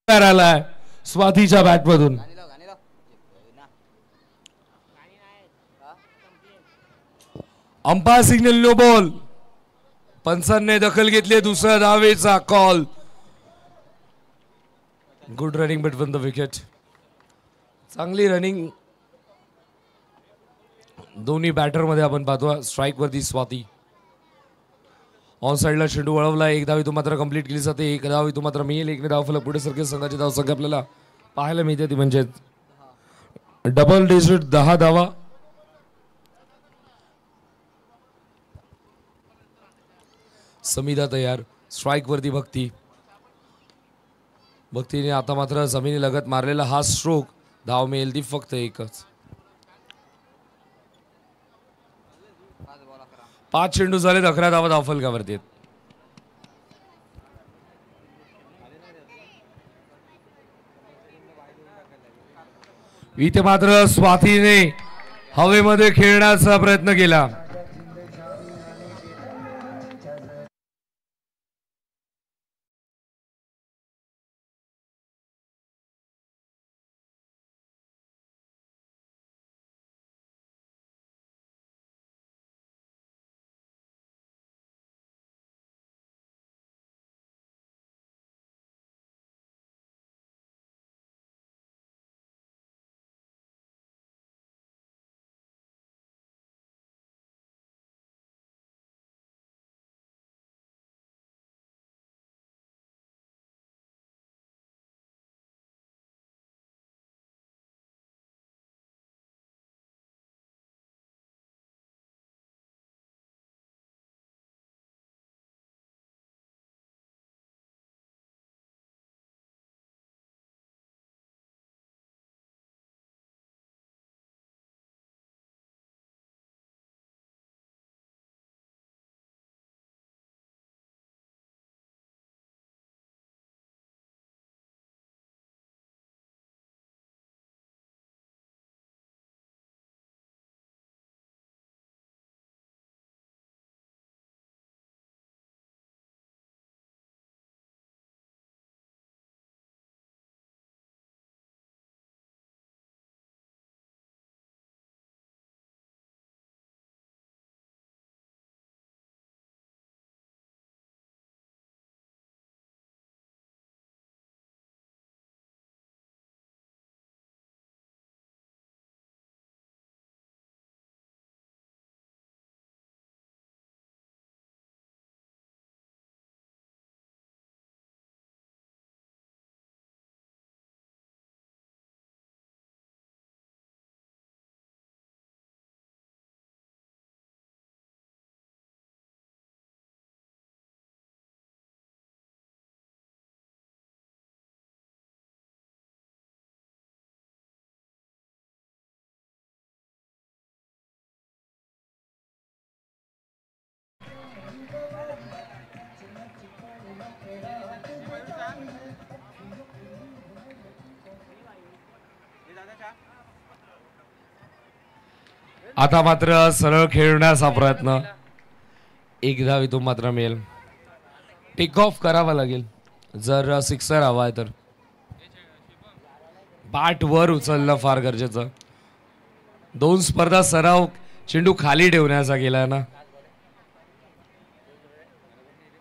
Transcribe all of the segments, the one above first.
आलाय स्वातीच्या बॅटमधून. Umpire signal no ball. पंचांनी दखल घेतली. दुसरा धावेचा call. Good running between the wicket. चांगली रनिंग दोन्ही बॅटर मध्ये आपण पाहतो. स्ट्राइक वरती स्वाती. ऑन साइडला चेंडू वळवला. एक धाव इथून मात्र कंप्लीट केली जाते. एक धाव इथून मात्र मिळेल. एक धाव फलक पुढे सरके संघाची धाव संख्या आपल्याला पाहायला मिळते ती म्हणजे डबल डिजिट 10 धावा. समिधा तयार. स्ट्राइक वरती भक्ती. भक्तीने आता मात्र जमिनी लगत मारलेला हा स्ट्रोक. धाव मिळेल ती फक्त एकच. 5 चेंडू झालेत. 11 धावा धाव फलकावरती आहेत. इथे मात्र स्वातीने हवेमध्ये खेळण्याचा प्रयत्न केला. आता मात्र सरळ खेळण्याचा प्रयत्न. एक धाव इथून मात्र मिळेल. टेक ऑफ करावा लागेल जर सिक्सर हवा आहे तर. बॅट वर उचलणं फार गरजेचं. 2 स्पर्धा सराव चेंडू खाली ठेवण्याचा केलाय ना.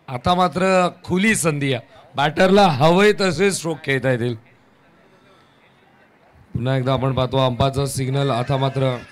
आता मात्र खुली संधी आहे. बॅटरला हवे तसे स्ट्रोक खेळता येतील. पुन्हा एकदा आपण पाहतो अंपायरचा सिग्नल. आता मात्र /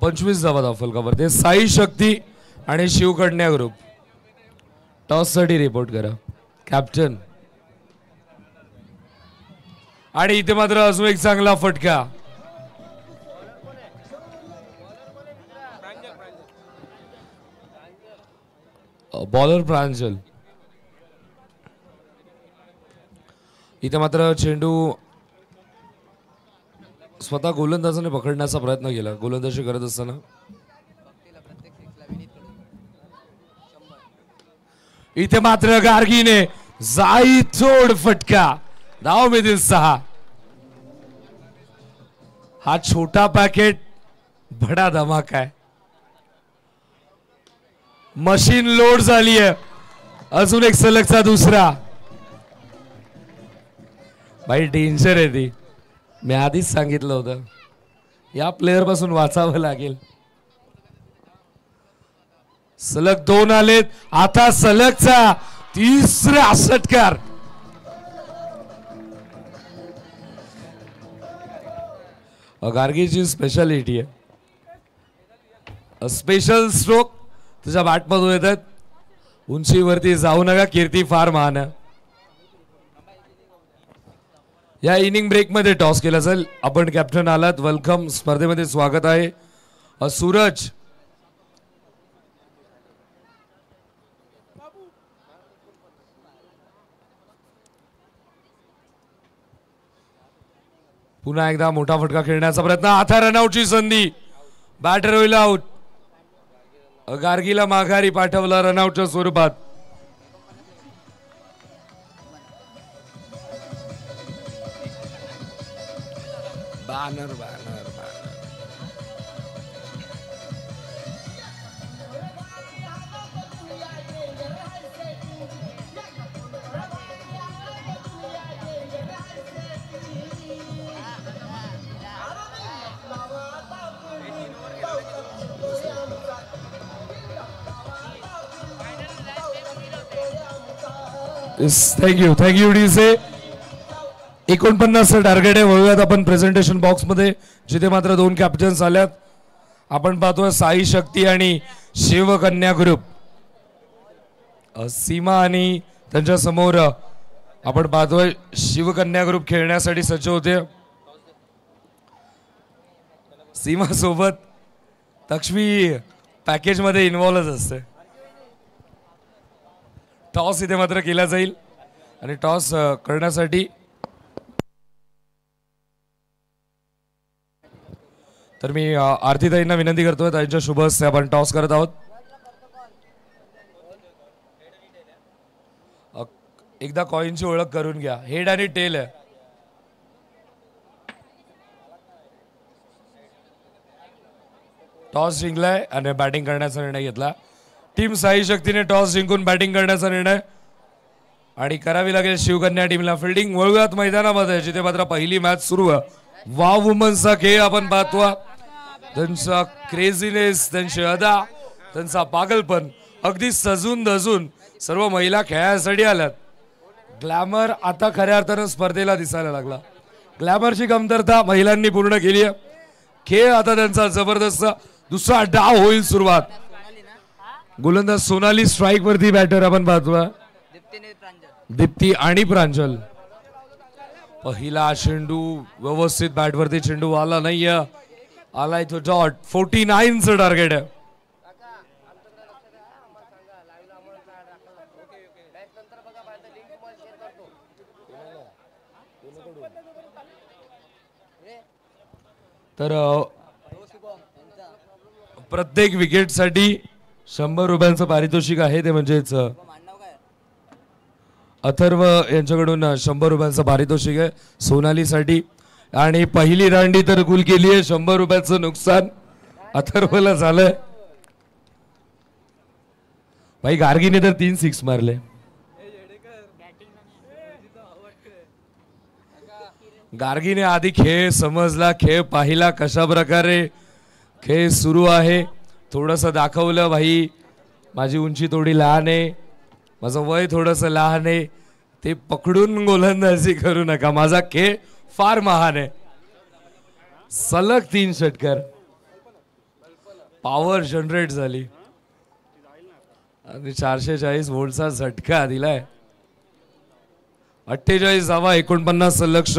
25 धावा धाव फलकावरती. साई शक्ती आणि शिवकन्या ग्रुप टॉस साठी रिपोर्ट करा. कॅप्टन आणि इथे मात्र अजून एक चांगला फटका. बॉलर प्रांजल. इथे मात्र चेंडू स्वतः गोलंदाजाने पकडण्याचा प्रयत्न केला गोलंदाजी करत असताना. इथे मात्र गार्गीने जाई तोड फटका. धाव मिळतील 6. हा छोटा पॅकेट बडा धमाका आहे. मशीन लोड झाली आहे. अजून एक सलगचा दुसरा. भाई डेंजर आहे ती. मी आधीच सांगितलं होतं या प्लेअर पासून वाचावं लागेल. सलग 2 आलेत. आता सलगचा तिसरा षटकार. गार्गीची स्पेशालिटी आहे स्पेशल स्ट्रोक तुझ्या बॅटमधून येतात. उंचीवरती जाऊ नका. कीर्ती फार महान आहे. या इनिंग ब्रेक मध्ये टॉस केला जाईल. आपण कॅप्टन आलात. वेलकम. स्पर्धेमध्ये स्वागत आहे. सूरज पुन्हा एकदा मोठा फटका खेळण्याचा प्रयत्न. आता रनआउटची संधी. बॅटर होईल आउट. गार्गीला माघारी पाठवलं रनआउटच्या स्वरूपात. Banner banner banner. Thank you DC. 49 target आहे. वळूयात आपण प्रेझेंटेशन बॉक्स मध्ये जिथे मात्र 2 कॅप्टन्स आल्यात. आपण पाहतोय साई शक्ती आणि शिवकन्या ग्रुप. सीमा आणि त्यांच्या समोर आपण पाहतोय शिवकन्या ग्रुप खेळण्यासाठी सज्ज होते. सीमा सोबत लक्ष्मी पॅकेज मध्ये इन्व्हॉल्वच असते. टॉस इथे मात्र केला जाईल आणि टॉस करण्यासाठी तर मी आरतीताईंना विनंती करतोय. त्यांच्या शुभ हस्ते आपण टॉस करत आहोत. एकदा कॉइनची ओळख करून घ्या. हेड आणि टेल आहे. टॉस जिंकलाय आणि बॅटिंग करण्याचा निर्णय घेतला. टीम साई शक्तीने टॉस जिंकून बॅटिंग करण्याचा निर्णय आणि करावी लागेल शिवकन्या टीमला फिल्डिंग. वळूयात मैदानामध्ये जिथे मात्र पहिली मॅच सुरू आहे. वाव वुमन्सचा खेळ आपण पाहतो. त्यांचा क्रेझीनेस, त्यांची अदा, त्यांचा पागलपण अगदी सजून धजून सर्व महिला खेळासाठी आल्यात. ग्लॅमर आता खऱ्या अर्थानं स्पर्धेला दिसायला लागला. ग्लॅमरची कमतरता महिलांनी पूर्ण केली आहे. खेळ आता त्यांचा जबरदस्त. दुसरा डाव होईल सुरुवात. गोलंदाज सोनाली स्ट्राईक वरती. बॅटर आपण पाहतो दीप्ती आणि प्रांजल. पहिला चेंडू व्यवस्थित बॅट वरती चेंडू आला नाहीये. आलाय तो डॉट. 49चं टार्गेट आहे. तर प्रत्येक विकेटसाठी 100 रुपयांचं पारितोषिक आहे. ते म्हणजेच अथर्व यांच्याकडून 100 रुपयांचं पारितोषिक आहे सोनालीसाठी. आणि पहिली रांडी तर गुल केली आहे. 100 रुपयाचं नुकसान अथर्वला झालंय. भाई गार्गीने तर 3 सिक्स मारले. गार्गीने आधी खेळ समजला. खेळ पाहिला कशा प्रकारे खेळ सुरू आहे. थोडंसं दाखवलं भाई माझी उंची थोडी लहान आहे, माझं वय थोडंसं लहान आहे, ते पकडून गोलंदाजी करू नका. माझा खेळ फार महान आहे. सलग 3 षटकार. पॉवर जनरेट झाली आणि 440 व्होल्टचा झटका दिलाय. 48 धावा 49 लक्ष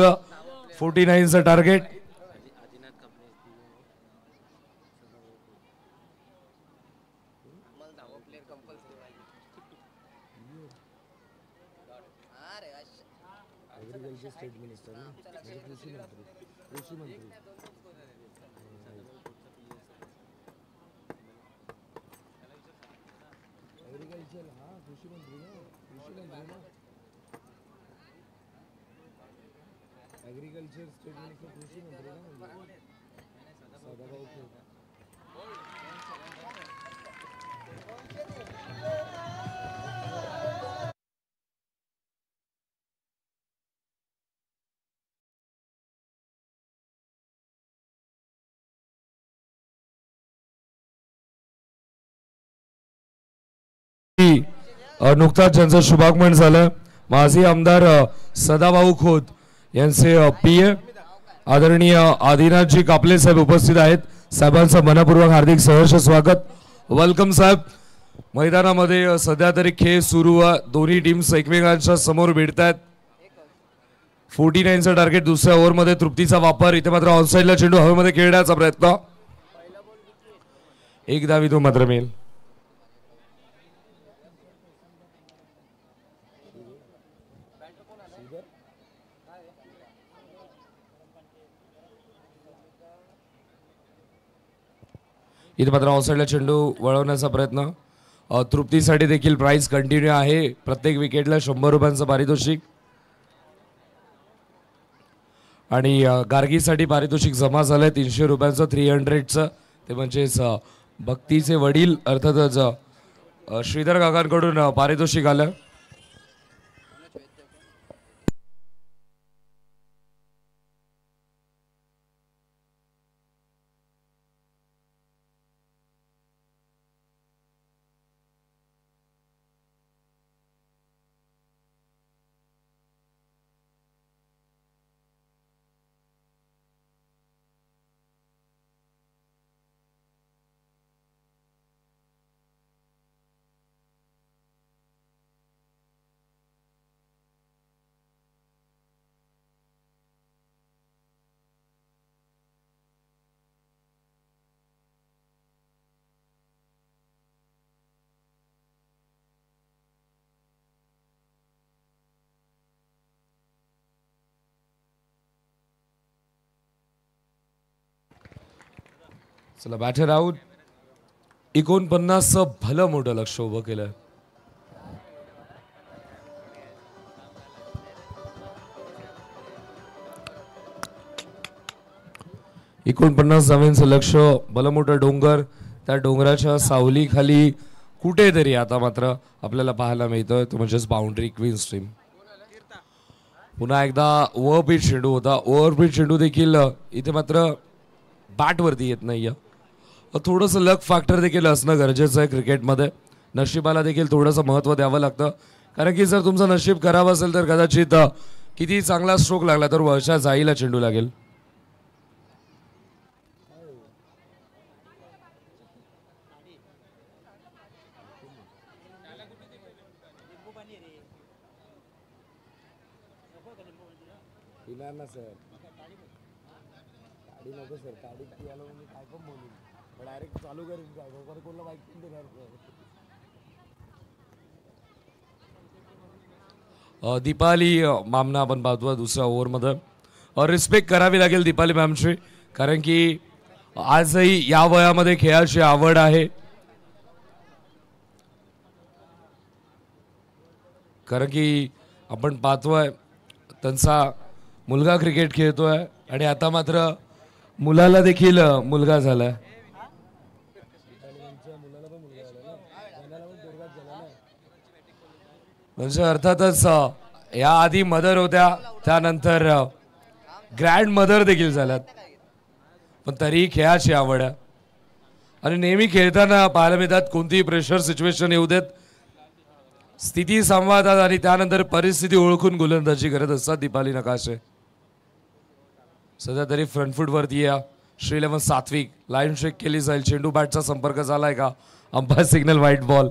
49चं टार्गेट. नुकताच ज्यांचं शुभागमन झालं माजी आमदार सदाभाऊ खोत यांचे पीए आदरणीय आदिनाथजी कापले साहेब उपस्थित आहेत. साहेबांचं मनपूर्वक हार्दिक सहर्ष स्वागत. वेलकम साहेब. मैदानामध्ये सध्या तरी खेळ सुरू आहे. दोन्ही टीम्स एकमेकांच्या समोर भिडतात. 49चं टार्गेट. दुसऱ्या ओव्हरमध्ये तृप्तीचा वापर. इथे मात्र ऑनसाइडला चेंडू हवेमध्ये खेळण्याचा प्रयत्न. एक धाव इथून मात्र मिळेल. इथे मात्र ऑफसाईडला चेंडू वळवण्याचा प्रयत्न. तृप्तीसाठी देखील प्राइस कंटिन्यू आहे. प्रत्येक विकेटला 100 रुपयांचं पारितोषिक आणि गार्गीसाठी पारितोषिक जमा झालंय 300 रुपयांचं 300चं. ते म्हणजेच भक्तीचे वडील अर्थातच श्रीधर काकांकडून पारितोषिक आलं. चला बॅटर आउट. 49 भलं मोठं लक्ष उभं केलं. धावांचं लक्ष. भलं मोठं डोंगर. त्या डोंगराच्या सावली खाली कुठेतरी आता मात्र आपल्याला पाहायला मिळतं तो म्हणजेच बाउंड्री क्वीन्स टीम. पुन्हा एकदा ओव्हरपीट चेंडू होता. ओव्हरपीट चेंडू देखील इथे मात्र बॅटवरती येत नाहीये. थोडंसं लक फॅक्टर देखील असणं गरजेचं आहे क्रिकेटमध्ये. नशिबाला देखील थोडंसं महत्त्व द्यावं लागतं. कारण की जर तुमचं नशीब खराब असेल तर कदाचित किती चांगला स्ट्रोक लागला तर वरच्या जाईला चेंडू लागेल. दीपाली मॅमना आपण पाहतो दुसऱ्या ओव्हरमध्ये. रिस्पेक्ट करावी लागेल दीपाली मॅमची. कारण की आजही या वयामध्ये खेळाची आवड आहे. कारण की आपण पाहतोय त्यांचा मुलगा क्रिकेट खेळतोय आणि आता मात्र मुलाला देखील मुलगा झालाय. म्हणजे अर्थातच या आधी मदर होत्या त्यानंतर ग्रँड मदर देखील झाल्यात. पण तरीही खेळाची आवड आहे आणि नेहमी खेळताना पाहायला मिळतात कोणतीही प्रेशर सिच्युएशन येऊ देत स्थिती सांभाळतात आणि त्यानंतर परिस्थिती ओळखून गोलंदाजी करत असतात दीपाली नकाशे. सध्या तरी फ्रंट फूट वरती या. श्रीलेवन सात्विक. लाईन शेक केली जाईल. चेंडू बॅटचा संपर्क झालाय का? Umpire signal white ball.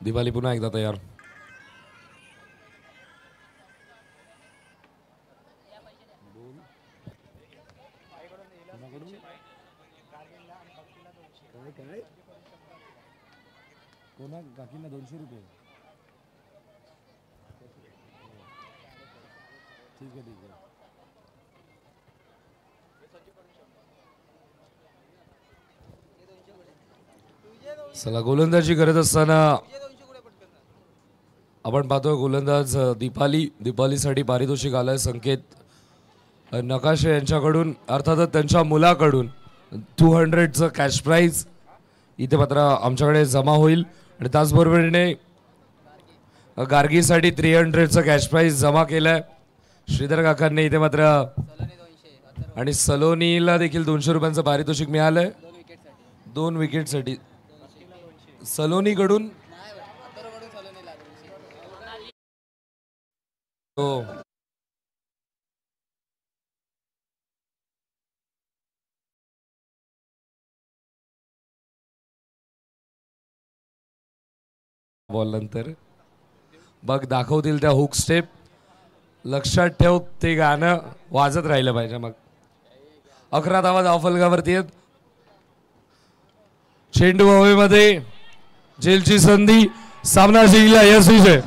Diwali पुन्हा एकदा तयार. कोणा काकींना 200 रुपये. ठीक आहे ठीक आहे. चला गोलंदाजी करत असताना आपण पाहतोय गोलंदाज दीपालीसाठी पारितोषिक आलंय संकेत नकाशे यांच्याकडून, अर्थातच त्यांच्या मुलाकडून 200चं कॅश प्राइज इथे मात्र आमच्याकडे जमा होईल. आणि त्याचबरोबरीने गार्गीसाठी 300चं कॅश प्राइज जमा केलंय श्रीधर काकांनी इथे मात्र. आणि सलोनीला देखील 200 रुपयांचं पारितोषिक मिळालंय 2 विकेटसाठी सलोनीकडून. हो बॉल नंतर बघ दाखवतील त्या हुक स्टेप, लक्षात ठेव ते गाणं वाजत राहिलं पाहिजे. मग 11 धावा धावफलकावरती आहेत. चेंडू हवेमध्ये, जेलची संधी, सामना जिंकला यश विजय.